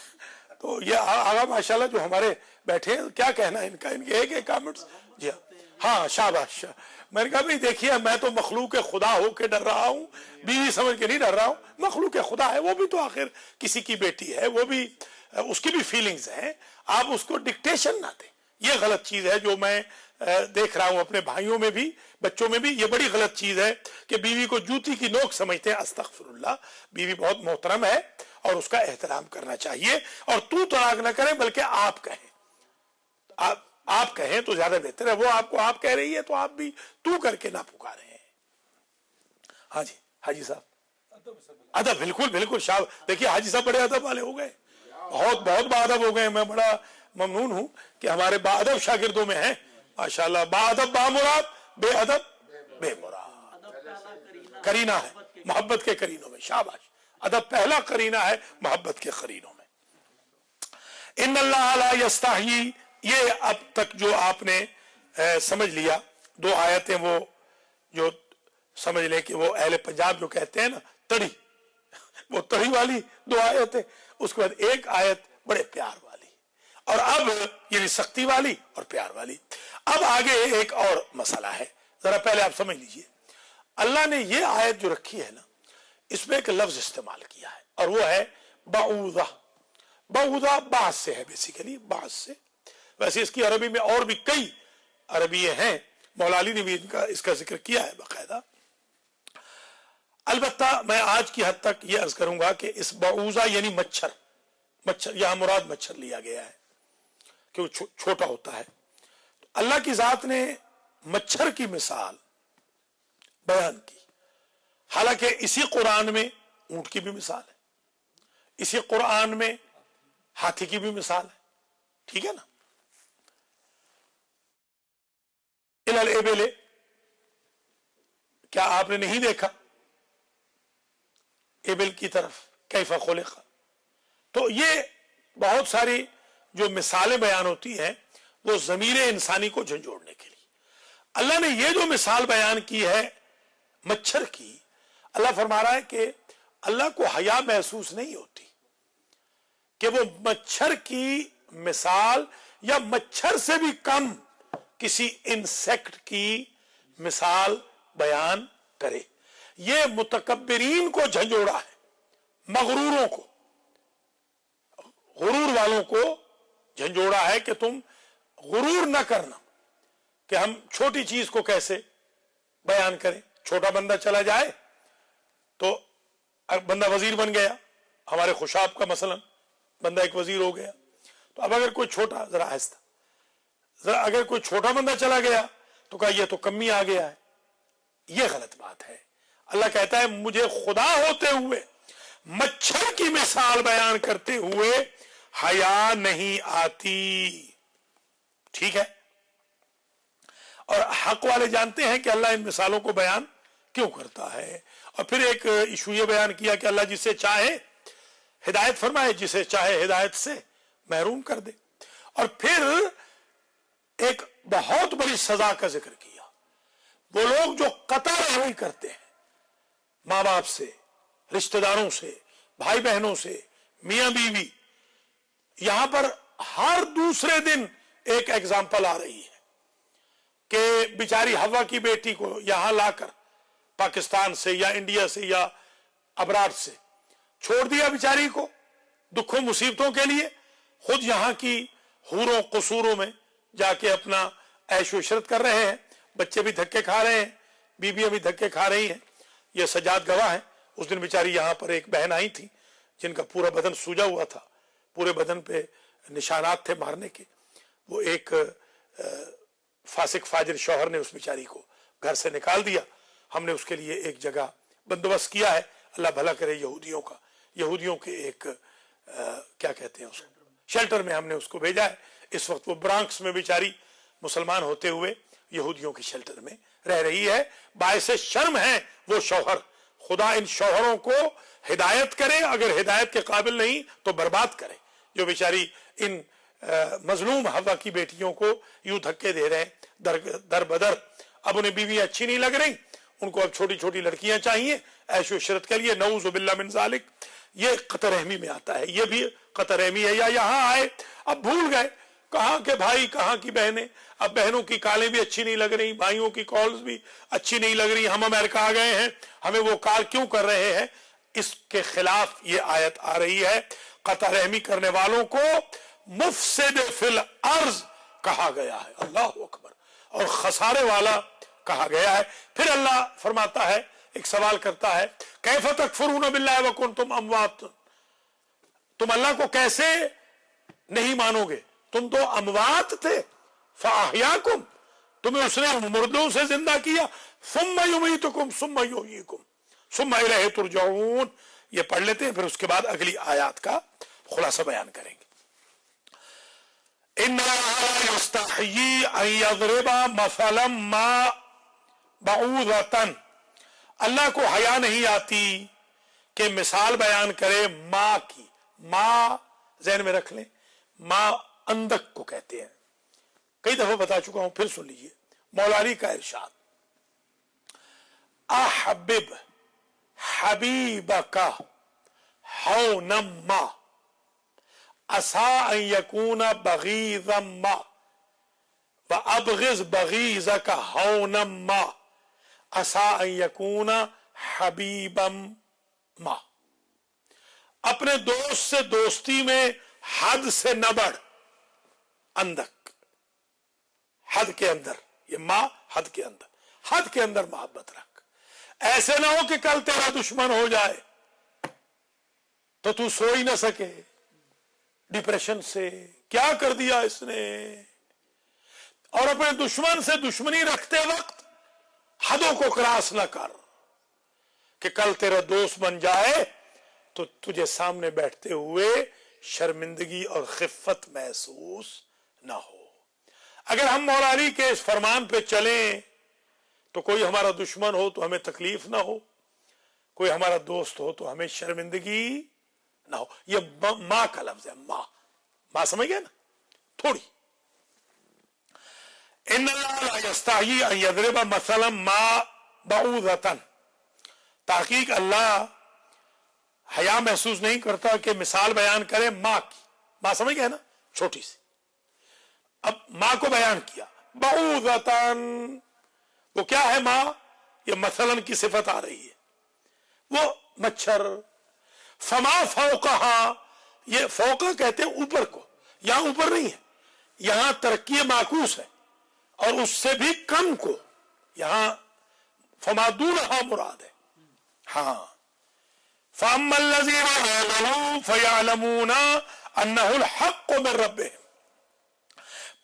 तो ये आगा माशाल्लाह जो हमारे बैठे हैं, क्या कहना है इनका, इनके एक कमेंट्स। जी हाँ, शाबाश। मैंने कहा भाई देखिए, मैं तो मखलूक खुदा हो के डर रहा हूँ, बीवी समझ के नहीं डर रहा हूँ। मखलूक खुदा है, वो भी तो आखिर किसी की बेटी है, वो भी उसकी भी फीलिंग्स हैं, आप उसको डिक्टेशन ना दें। ये गलत चीज है जो मैं देख रहा हूं अपने भाइयों में भी, बच्चों में भी। ये बड़ी गलत चीज है कि बीवी को जूती की नोक समझते हैं। अस्तगफिरुल्लाह, बीवी बहुत मोहतरम है और उसका एहतराम करना चाहिए। और तू तलाक न करें बल्कि आप कहें, आप कहें तो ज्यादा बेहतर है। वो आपको आप कह रही है तो आप भी तू करके ना पुकारें। हाँ जी, हाजी साहब अदब, बिल्कुल बिल्कुल। शाह देखिए, हाजी साहब बड़े अदब वाले हो गए, बहुत बहुत बाअदब हो गए। मैं बड़ा ममनून हूं कि हमारे बाअदब शागिर्दों में हैं माशाल्लाह। बाअदब बामुराद, बेअदब बेमुराद। करीना है मोहब्बत के करीनों में। शाबाश, अदब पहला करीना है मोहब्बत के करीनों में। इन्नल्लाह ला यस्ताही, ये अब तक जो आपने समझ लिया, 2 आयतें वो जो समझ लें कि वो अहले पंजाब जो कहते हैं ना तड़ी, वो तड़ी वाली 2 आयतें, उसके बाद एक आयत बड़े प्यार वाली, और अब यानी सख्ती वाली और प्यार वाली। अब आगे एक और मसला है, जरा पहले आप समझ लीजिए। अल्लाह ने ये आयत जो रखी है ना, इसमें एक लफ्ज इस्तेमाल किया है और वो है बाऊदा। बऊदा बास से है, बेसिकली बास से। वैसे इसकी अरबी में और भी कई अरबिये हैं, मौला अली ने भी इसका जिक्र किया है बाकायदा। अलबत्ता मैं आज की हद तक यह अर्ज करूंगा कि इस बऊजा यानी मच्छर, मच्छर यहां मुराद मच्छर लिया गया है क्योंकि छोटा होता है। तो अल्लाह की जात ने मच्छर की मिसाल बयान की, हालांकि इसी कुरान में ऊंट की भी मिसाल है, इसी कुरान में हाथी की भी मिसाल है, ठीक है ना। इलल एबेले, क्या आपने नहीं देखा एबेल की तरफ कैफा खुलिका? तो ये बहुत सारी जो मिसालें बयान होती हैं वो ज़मीर इंसानी को झंझोड़ने के लिए। अल्लाह ने ये जो मिसाल बयान की है मच्छर की, अल्लाह फरमा रहा है कि अल्लाह को हया महसूस नहीं होती कि वो मच्छर की मिसाल या मच्छर से भी कम किसी इंसेक्ट की मिसाल बयान करे। ये मुतकब्बिरीन को झंझोड़ा है, मगरूरों को, गुरूर वालों को झंझोड़ा है कि तुम गुरूर न करना कि हम छोटी चीज को कैसे बयान करें। छोटा बंदा चला जाए तो बंदा वजीर बन गया, हमारे खुशाब का मसलन बंदा एक वजीर हो गया। तो अब अगर कोई छोटा, जरा आहिस्ता, जरा अगर कोई छोटा बंदा चला गया तो कहा यह तो कमी आ गया है, यह गलत बात है। अल्लाह कहता है मुझे खुदा होते हुए मच्छर की मिसाल बयान करते हुए हया नहीं आती, ठीक है। और हक वाले जानते हैं कि अल्लाह इन मिसालों को बयान क्यों करता है। और फिर एक इशू ये बयान किया कि अल्लाह जिसे चाहे हिदायत फरमाए, जिसे चाहे हिदायत से महरूम कर दे। और फिर एक बहुत बड़ी सजा का जिक्र किया, वो लोग जो कतर रहमी करते हैं माँ बाप से, रिश्तेदारों से, भाई बहनों से, मियां बीवी। यहां पर हर दूसरे दिन एक एग्जाम्पल आ रही है कि बेचारी हवा की बेटी को यहां लाकर पाकिस्तान से या इंडिया से या अबरार से छोड़ दिया बेचारी को दुखों मुसीबतों के लिए, खुद यहां की हूरों कसूरों में जाके अपना ऐशो इशरत कर रहे हैं, बच्चे भी धक्के खा रहे हैं, बीबियां भी धक्के खा रही हैं। ये सजाद गवाह है। उस दिन बेचारी यहां पर एक बहन आई थी जिनका पूरा बदन सूजा हुआ था, पूरे बदन पे निशानात थे मारने के। वो एक फासिक फाजिर शौहर ने उस बेचारी को घर से निकाल दिया। हमने उसके लिए एक जगह बंदोबस्त किया है, अल्लाह भला करे यहूदियों का, यहूदियों के एक क्या कहते हैं उसको, शेल्टर में हमने उसको भेजा है। इस वक्त वो ब्रांक्स में बेचारी मुसलमान होते हुए यहूदियों के शेल्टर में रह रही है। बायसे शर्म है वो शौहर। खुदा इन शौहरों को हिदायत करे, अगर हिदायत के काबिल नहीं तो बर्बाद करे, जो बेचारी इन मजलूम हवा की बेटियों को यूं धक्के दे रहे हैं दर बदर। अब उन्हें बीवी अच्छी नहीं लग रही, उनको अब छोटी छोटी लड़कियां चाहिए ऐशो इशरत के लिए। नऊज़ु बिल्लाह मिन ज़ालिक, ये कतर रहमी में आता है, ये भी कतर रहमी है। या यहां आए अब भूल गए कहां के भाई कहां की बहनें, अब बहनों की कालें भी अच्छी नहीं लग रही, भाइयों की कॉल्स भी अच्छी नहीं लग रही, हम अमेरिका आ गए हैं, हमें वो कॉल क्यों कर रहे हैं। इसके खिलाफ ये आयत आ रही है। कतर रहमी करने वालों को मुफसिद फिल अर्ज कहा गया है, अल्लाह अकबर, और खसारे वाला कहा गया है। फिर अल्लाह फरमाता है, एक सवाल करता है, कैफ तकफुरून बिल्लाहि व कुंतुम अमवात, तुम अल्लाह को कैसे नहीं मानोगे, तुम तो अमवात थे। फअहयाकुम, तुम्हें उसने मुर्दों से जिंदा किया। सुम्मा युमीतुकुम सुम्मा युहयीकुम सुम्मा इलैहि तुरजऊन। ये पढ़ लेते हैं, फिर उसके बाद अगली आयत का खुलासा बयान करेंगे। इन्ना यस्तहयी अन यज़रिबा मसलन मा बऊदतन, अल्लाह को हया नहीं आती कि मिसाल बयान करे माँ की। माँ ज़हन में रख लें, माँ अंदक को कहते हैं, कई दफा बता चुका हूं, फिर सुन लीजिए। मौला अली का इरशाद, अहबिब हबीबका हौनम मा असा अन यकूना बगीज़म मा व अबगिज़ बगीज़का हौनम मा असा अन यकूना हबीबम मा। अपने दोस्त से दोस्ती में हद से न बढ़, अंदक, हद के अंदर, ये माँ हद के अंदर, हद के अंदर मोहब्बत रख। ऐसे ना हो कि कल तेरा दुश्मन हो जाए तो तू सो ही ना सके डिप्रेशन से, क्या कर दिया इसने। और अपने दुश्मन से दुश्मनी रखते वक्त हदों को क्रॉस न कर कि कल तेरा दोस्त बन जाए तो तुझे सामने बैठते हुए शर्मिंदगी और खिफ़त महसूस ना हो। अगर हम मौला अली के इस फरमान पे चलें तो कोई हमारा दुश्मन हो तो हमें तकलीफ ना हो, कोई हमारा दोस्त हो तो हमें शर्मिंदगी ना हो। ये माँ का लफ्ज है, माँ समझ गया ना थोड़ी। ताकीक अल्लाह हया महसूस नहीं करता कि मिसाल बयान करे माँ की। माँ समझ गया ना, छोटी सी। अब माँ को बयान किया, बऊदतन, वो क्या है माँ? ये मसलन की सिफत आ रही है, वो मच्छर। फमा फौकहा, ये फौका कहते हैं ऊपर को, यहां ऊपर नहीं है, यहां तरक्की माकूस है, और उससे भी कम को यहां फमादूनहा मुराद है। हाँ, फअम्मल्लज़ीना फयअलमूना अन्नहुल हक़्क़ु मिन रब्बिहिम,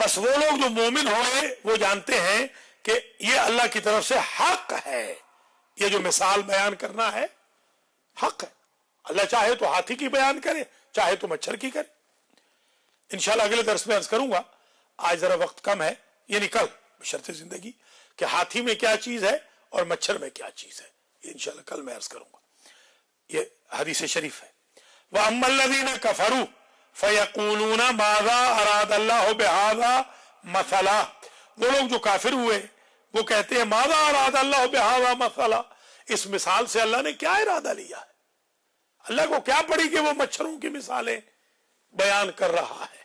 बस वो लोग जो मोमिन हुए वो जानते हैं कि ये अल्लाह की तरफ से हक है। ये जो मिसाल बयान करना है हक है। अल्लाह चाहे तो हाथी की बयान करे, चाहे तो मच्छर की करे। इंशाल्लाह अगले दर्स में अर्ज करूंगा, आज जरा वक्त कम है, यानी कल बशर्ते जिंदगी, कि हाथी में क्या चीज है और मच्छर में क्या चीज है, इंशाल्लाह कल मैं अर्ज करूंगा। ये हदीस शरीफ है। वह अम्मल्लज़ीना कफरू फयक़ूलूना माज़ा अरादल्लाहु बिहाज़ा मसला, वो लोग जो काफिर हुए वो कहते हैं माज़ा अरादल्लाहु बिहाज़ा मसला, इस मिसाल से अल्लाह ने क्या इरादा लिया है। अल्लाह को क्या पड़ी कि वो मच्छरों की मिसालें बयान कर रहा है।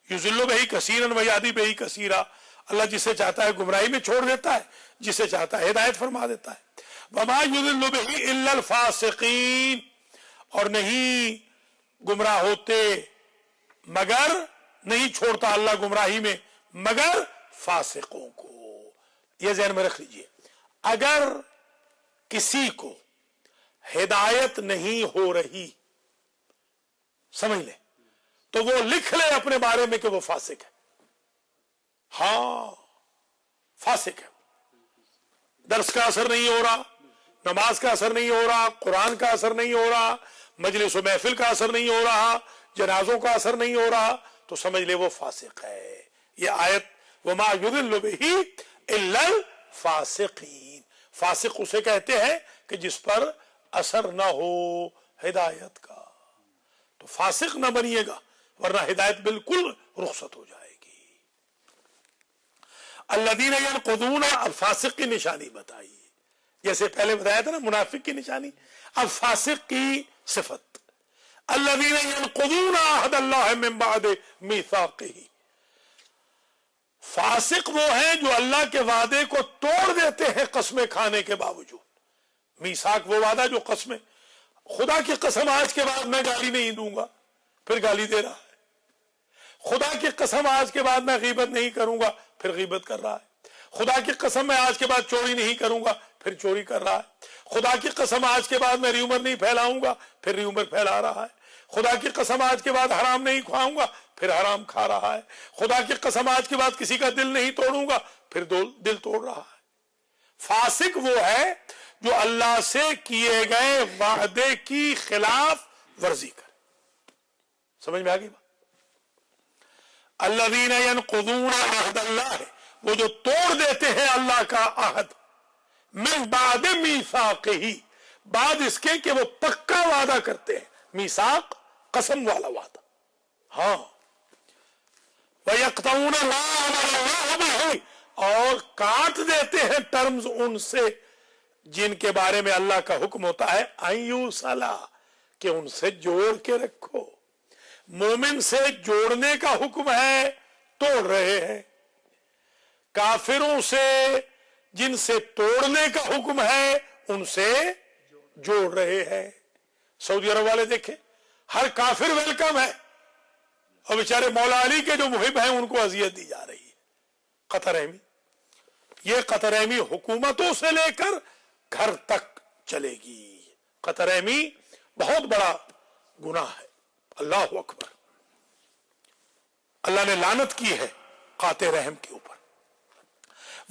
युज़िल्लु बिही कसीरन व यहदी बिही कसीरा, अल्लाह जिसे चाहता है गुमराही में छोड़ देता है, जिसे चाहता है हिदायत फरमा देता है। वमा युज़िल्लु बिही इल्लल फासिकीन, और नहीं गुमराह होते मगर, नहीं छोड़ता अल्लाह गुमराही में मगर फासिकों को। यह ज़हन में रख लीजिए, अगर किसी को हिदायत नहीं हो रही, समझ ले, तो वो लिख ले अपने बारे में कि वो फासिक है। हाँ, फासिक है। दर्स का असर नहीं हो रहा, नमाज का असर नहीं हो रहा, कुरान का असर नहीं हो रहा, मजलिस व महफिल का असर नहीं हो रहा, जनाजों का असर नहीं हो रहा, तो समझ ले वो फासिक है। ये आयत वमा युज़िल्लु बिही इल्लल फासिकीन, फासिक उसे कहते हैं कि जिस पर असर ना हो हिदायत का। तो फासिक ना बनिएगा वरना हिदायत बिल्कुल रुखसत हो जाएगी। अल्लज़ीना यनक़ुदूना, अब फासिक की निशानी बताई, जैसे पहले बताया था ना मुनाफिक की निशानी, अब फासिक की सिफत। अल्लज़ीना यनक़ुदूना अहदल्लाहि मिन बअदि मीसाक़िही, फासिक वो हैं जो अल्लाह के वादे को तोड़ देते हैं कसमें खाने के बावजूद। मीसाक वो वादा जो कसमें, खुदा की कसम आज के बाद मैं गाली नहीं दूंगा, फिर गाली दे रहा है। खुदा की कसम आज के बाद मैं गीबत नहीं करूंगा, फिर गीबत कर रहा है। खुदा की कसम मैं आज के बाद चोरी नहीं करूंगा, फिर चोरी कर रहा है। खुदा की कसम आज के बाद मैं र्यूमर नहीं फैलाऊंगा, फिर र्यूमर फैला रहा है। खुदा की कसम आज के बाद हराम नहीं खाऊंगा, फिर हराम खा रहा है। खुदा की कसम आज के बाद किसी का दिल नहीं तोड़ूंगा, फिर दिल तोड़ रहा है। फासिक वो है जो अल्लाह से किए गए वादे की खिलाफ वर्जी करे। समझ में आ गई बात? अल्लज़ीना यनक़ुदूना अहदल्लाह, वो जो तोड़ देते हैं अल्लाह का अहद, मिन बादि मीसाक़िही, बाद इसके कि वो पक्का वादा करते हैं। मीसाक कसम वाला वादा। हाँ, वयक़तऊना मा अमरल्लाहु बिही, और काट देते हैं टर्म्स उनसे जिनके बारे में अल्लाह का हुक्म होता है अय्यूसला, कि उनसे जोड़ के रखो। मोमिन से जोड़ने का हुक्म है, तोड़ रहे हैं। काफिरों से जिनसे तोड़ने का हुक्म है उनसे जोड़ रहे हैं। सऊदी अरब वाले देखें, हर काफिर वेलकम है, और बेचारे मौला अली के जो मुहिब हैं उनको अजियत दी जा रही है। कतर रहमी, ये कतर रहमी हुकूमतों से लेकर घर तक चलेगी। कतर रहमी बहुत बड़ा गुनाह है। अल्लाह अकबर। अल्लाह ने लानत की है काते रहम के ऊपर।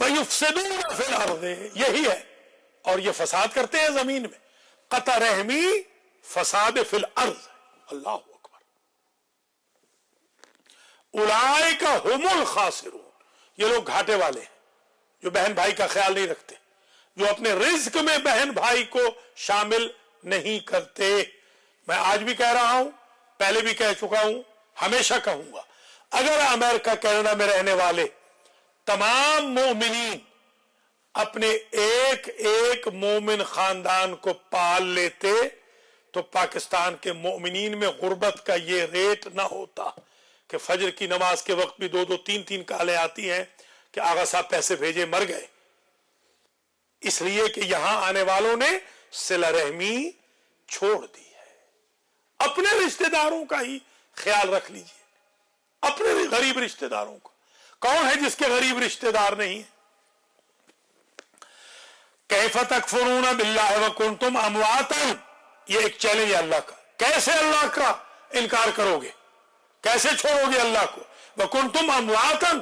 वयुफ्सिदून फिल अर्द, यही है, और ये फसाद करते हैं जमीन में। कतर रहमी फसाद फिल अर्द। अल्लाह अकबर। उलाइका हुमुल खासिरून, ये लोग घाटे वाले हैं जो बहन भाई का ख्याल नहीं रखते, जो अपने रिज्क में बहन भाई को शामिल नहीं करते। मैं आज भी कह रहा हूं, पहले भी कह चुका हूं, हमेशा कहूंगा, अगर अमेरिका कनाडा में रहने वाले तमाम मोमिनीन अपने एक एक मोमिन खानदान को पाल लेते तो पाकिस्तान के मोमिनीन में गुर्बत का ये रेट ना होता कि फजर की नमाज के वक्त भी 2-2, 3-3 कालें आती हैं कि आगा साहब पैसे भेजे, मर गए। इसलिए कि यहां आने वालों ने सिला रहमी छोड़ दी है। अपने रिश्तेदारों का ही ख्याल रख लीजिए, अपने गरीब रिश्तेदारों का। कौन है जिसके गरीब रिश्तेदार नहीं है? कैफ तकफुरून बिल्लाहि व कुंतुम अमवातन, ये एक चैलेंज है अल्लाह का। कैसे अल्लाह का इनकार करोगे, कैसे छोड़ोगे अल्लाह को? व कुंतुम अमवातन,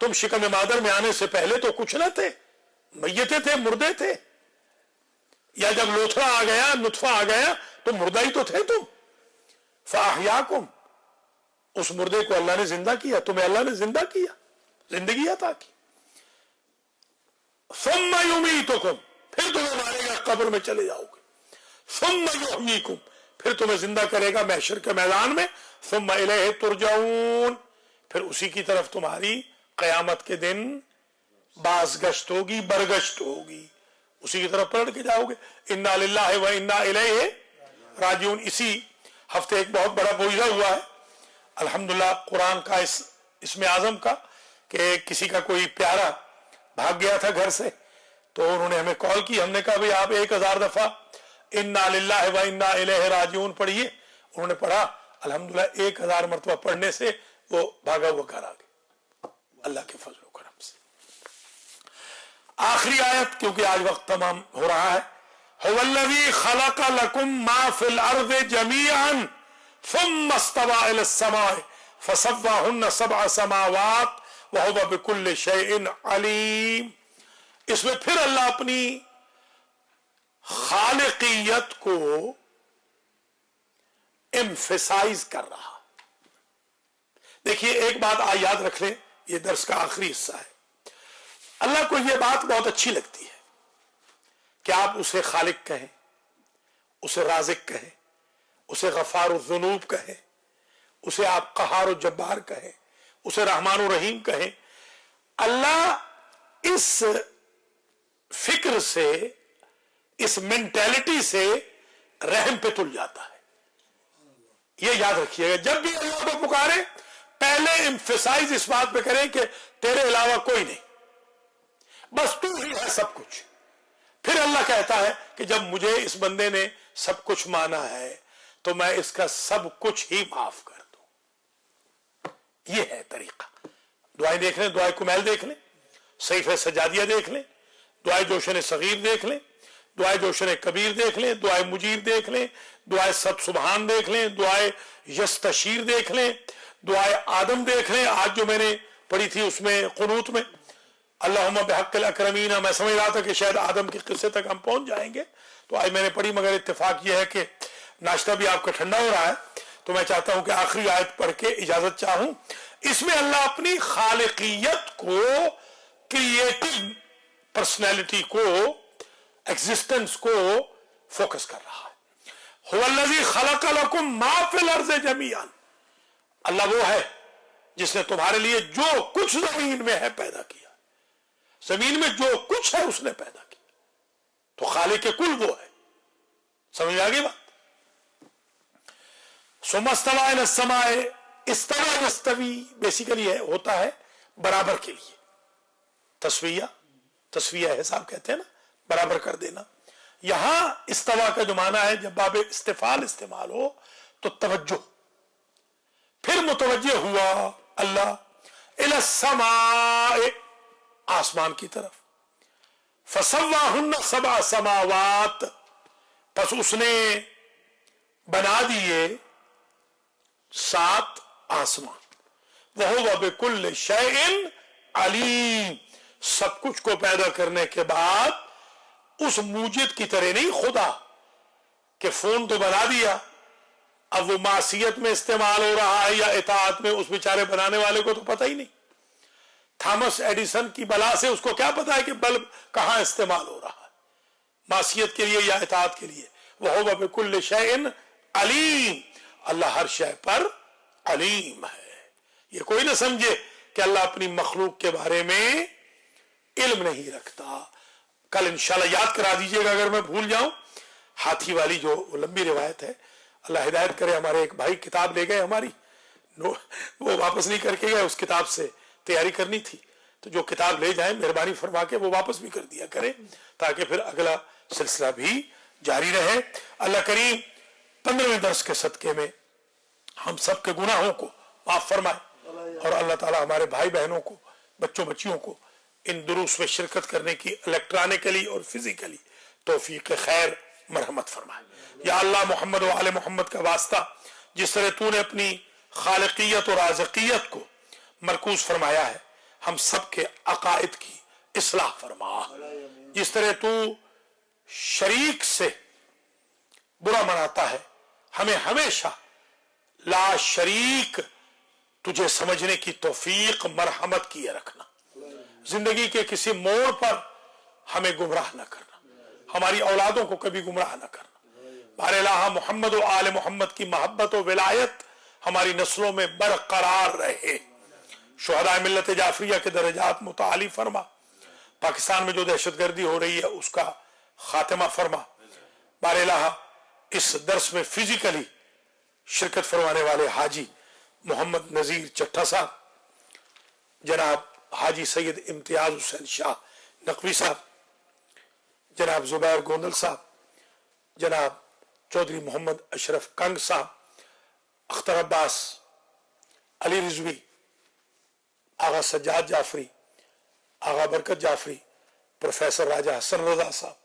तुम शिकम मादर में आने से पहले तो कुछ न थे, मैयते थे, मुर्दे थे। या जब लोथड़ा आ गया, नुतफा आ गया, तो मुर्दा ही तो थे तुम। फाहयाकुम, उस मुर्दे को अल्लाह ने जिंदा किया, तुम्हें अल्लाह ने जिंदा किया, जिंदगी अता की। सुम्मा युमीतुकुम, फिर तुम्हें मारेगा, कब्र में चले जाओगे। सुम्मा युहयीकुम, फिर तुम्हें जिंदा करेगा महशर के मैदान में। सुम्मा इलैहि तुरजाऊन, फिर उसी की तरफ तुम्हारी कयामत के दिन बाज़गश्त होगी, बरगश्त होगी, उसी की तरफ पलट के जाओगे। इन्ना लिल्लाहि व इन्ना इलैहि राजिऊन। इसी हफ्ते एक बहुत बड़ा मुआजिज़ा हुआ है अल्हम्दुलिल्लाह कुरान का, इसमें आजम का, कि किसी का कोई प्यारा भाग गया था घर से, तो उन्होंने हमें कॉल की। हमने कहा भाई आप 1000 दफा इन्ना लिल्लाहि व इन्ना इलैहि राजिऊन पढ़िए। उन्होंने पढ़ा, अल्हम्दुलिल्लाह 1000 मरतबा पढ़ने से वो भागा हुआ घर आ गए अल्लाह के फजल व करम से। आखिरी आयत, क्योंकि आज वक्त तमाम हो रहा है। हुवल्लज़ी खलक़ लकुम मा फिल अर्ज़ि जमीअन सुम्मा इस्तवा इला समाए फसव्वाहुन्ना सबअ समावात व हुवा बिकुल्लि शैइन अलीम। इसमें फिर अल्लाह अपनी खालिकियत को एम्फेसाइज कर रहा। देखिए एक बात आज याद रख लें, ये दर्स का आखिरी हिस्सा है। अल्लाह को यह बात बहुत अच्छी लगती है कि आप उसे खालिक कहें, उसे राज़िक कहें, उसे गफार ज़ुनूब कहें, उसे आप कहार जब्बार कहें, उसे रहमान रहीम कहें। अल्लाह इस फिक्र से, इस मेंटेलिटी से रहम पे तुल जाता है। यह याद रखिएगा, जब भी अल्लाह को पुकारे पहले एम्फेसाइज इस बात पे करें कि तेरे अलावा कोई नहीं, बस तू ही है सब कुछ। फिर अल्लाह कहता है कि जब मुझे इस बंदे ने सब कुछ माना है तो मैं इसका सब कुछ ही माफ कर दूं। यह है तरीका। दुआएं देख लें, दुआए कुमैल देख लें, सहीफे सजादिया देख लें, दुआए जोशन सगीर देख लें, दुआए जोशन कबीर देख लें, दुआए मुजीर देख लें, दुआए सद सुबहान देख लें, दुआए यस्तशीर देख लें, दुआए आदम देख लें। आज जो मैंने पढ़ी थी उसमें कुनूत में अल्लाहुम्मा बिहक्किल अकरमीना, मैं समझ रहा था कि शायद आदम के किस्से तक हम पहुंच जाएंगे, तो आज मैंने पढ़ी, मगर इत्तेफाक यह है कि नाश्ता भी आपका ठंडा हो रहा है, तो मैं चाहता हूं कि आखिरी आयत पढ़ के इजाजत चाहूं। इसमें अल्लाह अपनी खालिकियत को, क्रिएटिव पर्सनैलिटी को, एग्जिस्टेंस को फोकस कर रहा है। हुवल्लज़ी खलक़ लकुम मा फिल अर्ज़ि जमीअन, अल्लाह वो है जिसने तुम्हारे लिए जो कुछ जमीन में है पैदा किया। जमीन में जो कुछ है उसने पैदा किया, तो खालिक कुल वो है। समझ आ गई बात? सुमस्तवा इला समाए, इस्तवा यस्तवी बेसिकली है, होता है बराबर के लिए। तस्विया हिसाब कहते हैं ना, बराबर कर देना। यहां इस्तवा का जो माना है, जब बाब इस्तिफाल इस्तेमाल हो तो तवज्जो, फिर मुतवज्जे हुआ अल्लाह इला समाए, आसमान की तरफ, फसव्वाहुन्ना सबआ समावात, बस उसने बना दिए 7 आसमान, वहुवा बिकुल्लि शैइन अलीम, सब कुछ को पैदा करने के बाद उस मूजिद की तरह नहीं खुदा कि फोन तो बना दिया, अब वो मासियत में इस्तेमाल हो रहा है या इताअत में, उस बेचारे बनाने वाले को तो पता ही नहीं। थॉमस एडिसन की बला से उसको क्या पता है कि बल्ब कहां इस्तेमाल हो रहा है, मासियत के लिए या इताअत के लिए। वहुवा बिकुल्लि शैइन अलीम, अल्लाह हर शय पर अलीम है। ये कोई ना समझे कि अल्लाह अपनी मखलूक के बारे में इल्म नहीं रखता। कल इंशाल्लाह याद करा दीजिएगा अगर मैं भूल जाऊं, हाथी वाली जो लंबी रिवायत है, अल्लाह हिदायत करे। हमारे एक भाई किताब ले गए हमारी, वो वापस नहीं करके गए, उस किताब से तैयारी करनी थी, तो जो किताब ले जाए मेहरबानी फरमा के वो वापस भी कर दिया करें, ताकि फिर अगला सिलसिला भी जारी रहे। अल्लाह करीम 15वें दर्स के सदके में हम सब के गुनाहों को माफ फरमाए, और अल्लाह ताला हमारे भाई बहनों को, बच्चों बच्चियों को इन दुरूस में शिरकत करने की इलेक्ट्रॉनिकली और फिजिकली तौफीक खैर मरहमत फरमाए। या अल्लाह मोहम्मद व आले मोहम्मद का वास्ता, जिस तरह तूने अपनी खालिकियत और राज़िकियत को मरकूज फरमाया है, हम सब के अकायद की इस्लाह फरमा। जिस तरह तू शरीक से बुरा मनाता है, हमें हमेशा ला शरीक तुझे समझने की तौफीक मरहमत किए रखना। जिंदगी के किसी मोड़ पर हमें गुमराह न करना, हमारी औलादों को कभी गुमराह न करना। बारलाहा मोहम्मद व आले मोहम्मद की मोहब्बत व विलायत हमारी नस्लों में बरकरार रहे। शुहदा मिल्लत जाफरिया के दर्जात मुताली फरमा। पाकिस्तान में जो दहशतगर्दी हो रही है उसका खात्मा फरमा। बारलाहा इस दर्स में फिजिकली शिरकत फरमाने वाले हाजी मोहम्मद नजीर चट्टा साहब, जनाब हाजी सैयद इम्तियाज हुसैन शाह नकवी साहब, जनाब जुबैर गोंदल साहब, जनाब चौधरी मोहम्मद अशरफ कंग साहब, अख्तर अब्बास, अली रिजवी, आगा सज्जाद जाफरी, आगा बरकत जाफरी, प्रोफेसर राजा हसन रजा साहब,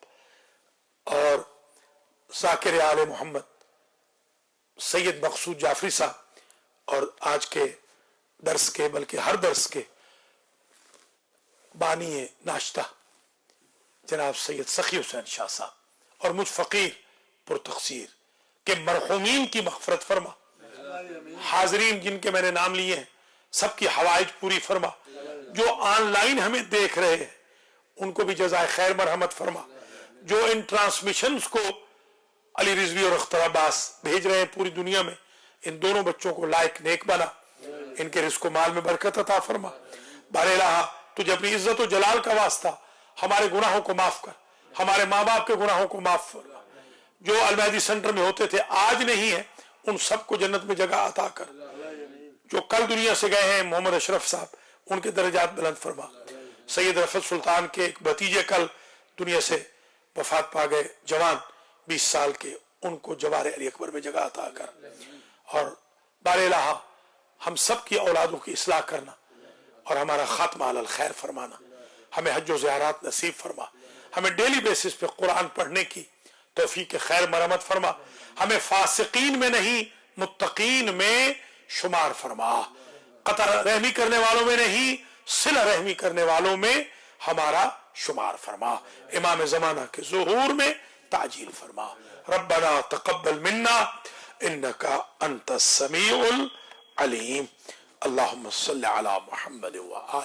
और जाकिर आले मोहम्मद सैयद मकसूद जाफरी साहब, और आज के दर्स के बल्कि हर दर्स के बानी नाश्ता जनाब सैयद सखी हुसैन शाह साहब, और मुझ फकीर पुरतकसीर के मरहूमीन की मग़फ़िरत फरमा। हाजरीन जिनके मैंने नाम लिए हैं सबकी हवाइज पूरी फरमा। जो ऑनलाइन हमें देख रहे हैं उनको भी जज़ाए खैर मरहमत फरमा। जो इन ट्रांसमिशंस को अली रिजवी और अख्तर अब्बास भेज रहे हैं पूरी दुनिया में, इन दोनों बच्चों को लायक नेक बना, इनके रिज़्क़ माल में बरकत अता फरमा। बारलाहा तुझे अपनी इज्जत और जलाल का वास्ता हमारे गुनाहों को माफ कर, हमारे माँ बाप के गुनाहों को माफ फरमा। जो अलमहदी सेंटर में होते थे आज नहीं है, उन सबको जन्नत में जगह अता कर। जो कल दुनिया से गए हैं मोहम्मद अशरफ साहब, उनके दर्जात बुलंद फरमा। सैयद रफत सुल्तान के एक भतीजे कल दुनिया से वफात पा गए, जवान 20 साल के, उनको जवार अली अकबर में जगह अता कर। और बारलाहा हम सब की औलादों की इस्लाह करना और हमारा खात्मा अलल खैर फरमाना। हमें हज व ज़ियारत नसीब फरमा। हमें डेली बेसिस पे कुरान पढ़ने की तौफीक खैर मरहमत फरमा। हमें फासिकीन में नहीं मुत्तकीन में शुमार फरमा। कतर रहमी करने वालों में नहीं, सिला रहमी करने वालों में हमारा शुमार फरमा। इमाम ज़माना के ज़ुहूर में ताजील फरमा। रब्बना तक़ब्बल मिन्ना इन्नका अंतस समीउल अलीम। अल्लाहुम्मा सल्लि अला मुहम्मद व आलि